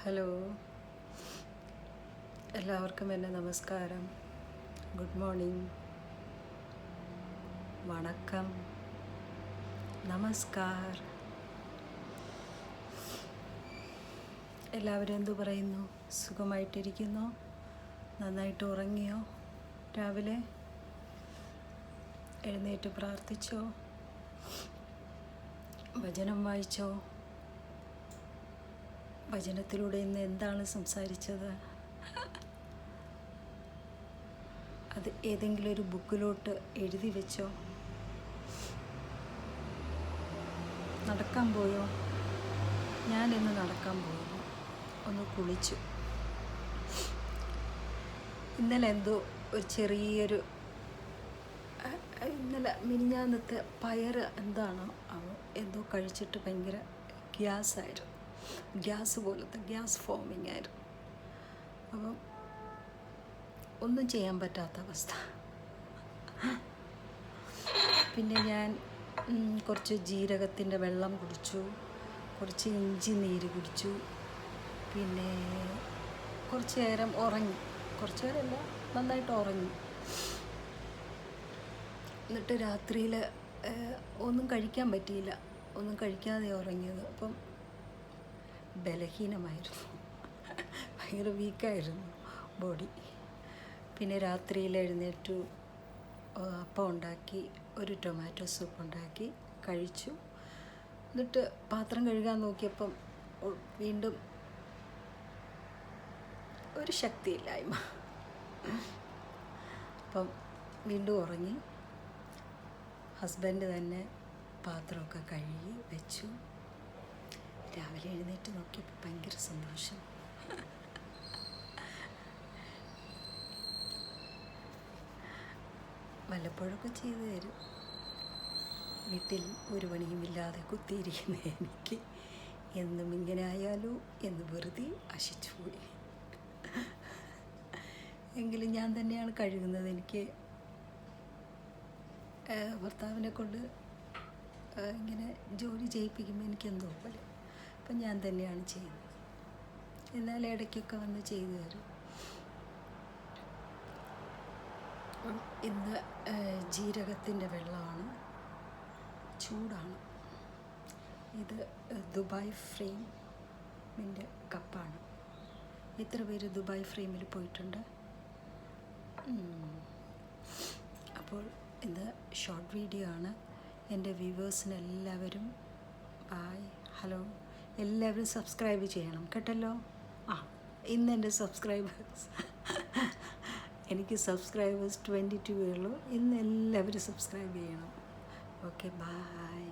Hello, എല്ലാവർക്കും എൻ്റെ നമസ്കാരം. ഗുഡ് മോർണിംഗ്, വണക്കം, നമസ്കാർ. എല്ലാവരും എന്തു പറയുന്നു? സുഖമായിട്ടിരിക്കുന്നോ? നന്നായിട്ട് ഉറങ്ങിയോ? രാവിലെ എഴുന്നേറ്റ് പ്രാർത്ഥിച്ചോ? വചനം വായിച്ചോ? വചനത്തിലൂടെ ഇന്ന് എന്താണ് സംസാരിച്ചത്? അത് ഏതെങ്കിലും ഒരു ബുക്കിലോട്ട് എഴുതി വെച്ചോ? നടക്കാൻ പോയോ? ഞാനിന്ന് നടക്കാൻ പോയിരുന്നു. ഒന്ന് കുളിച്ചു. ഇന്നലെ എന്തോ ഒരു ചെറിയൊരു മിനിഞ്ഞാന്നത്തെ പയർ എന്താണോ എന്തോ കഴിച്ചിട്ട് ഭയങ്കര ഗ്യാസായിരുന്നു. ഗ്യാസ് പോലത്തെ ഗ്യാസ് ഫോമിങ് ആയിരുന്നു. അപ്പം ഒന്നും ചെയ്യാൻ പറ്റാത്ത അവസ്ഥ. പിന്നെ ഞാൻ കുറച്ച് ജീരകത്തിൻ്റെ വെള്ളം കുടിച്ചു, കുറച്ച് ഇഞ്ചി നീര് കുടിച്ചു, പിന്നെ കുറച്ച് നേരം ഉറങ്ങി. കുറച്ച് നേരമല്ല, നന്നായിട്ട് ഉറങ്ങി. എന്നിട്ട് രാത്രിയിൽ ഒന്നും കഴിക്കാൻ പറ്റിയില്ല. ഒന്നും കഴിക്കാതെ ഉറങ്ങിയത്. അപ്പം ബലഹീനമായിരുന്നു, ഭയങ്കര വീക്കായിരുന്നു ബോഡി. പിന്നെ രാത്രിയിൽ എഴുന്നേറ്റു, അപ്പം ഉണ്ടാക്കി, ഒരു ടൊമാറ്റോ സൂപ്പ് ഉണ്ടാക്കി കഴിച്ചു. എന്നിട്ട് പാത്രം കഴുകാൻ നോക്കിയപ്പം വീണ്ടും ഒരു ശക്തിയില്ലായ്മ. അപ്പം വീണ്ടും ഉറങ്ങി. ഹസ്ബൻഡ് തന്നെ പാത്രമൊക്കെ കഴുകി വെച്ചു. രാവിലെ എഴുന്നേറ്റ് നോക്കിയപ്പോൾ ഭയങ്കര സന്തോഷം. വല്ലപ്പോഴൊക്കെ ചെയ്തു തരും. വീട്ടിൽ ഒരു പണിയുമില്ലാതെ കുത്തിയിരിക്കുന്ന എനിക്ക് എന്നും ഇങ്ങനെ ആയാലോ എന്ന് വെറുതെ ആശിച്ചുപോയി. എങ്കിലും ഞാൻ തന്നെയാണ് കഴുകുന്നത്. എനിക്ക് ഭർത്താവിനെ കൊണ്ട് ഇങ്ങനെ ജോലി ചെയ്യിപ്പിക്കുമ്പോൾ എനിക്കെന്തോ പോലെ. അപ്പം ഞാൻ തന്നെയാണ് ചെയ്യുന്നത്. എന്നാൽ ഇടയ്ക്കൊക്കെ വന്ന് ചെയ്തു തരും. ഇന്ന് ജീരകത്തിൻ്റെ വെള്ളമാണ്, ചൂടാണ്. ഇത് ദുബായ് ഫ്രെയിമിൻ്റെ കപ്പാണ്. എത്ര പേര് ദുബായ് ഫ്രെയിമിൽ പോയിട്ടുണ്ട്? അപ്പോൾ ഇത് ഷോർട്ട് വീഡിയോ ആണ്. എൻ്റെ വ്യൂവേഴ്സിന് എല്ലാവരും ബായ്, ഹലോ. എല്ലാവരും സബ്സ്ക്രൈബ് ചെയ്യണം കേട്ടല്ലോ. ഇന്ന് എൻ്റെ എനിക്ക് സബ്സ്ക്രൈബേഴ്സ് 22 ഉള്ളൂ. ഇന്ന് എല്ലാവരും സബ്സ്ക്രൈബ് ചെയ്യണം. Okay, bye.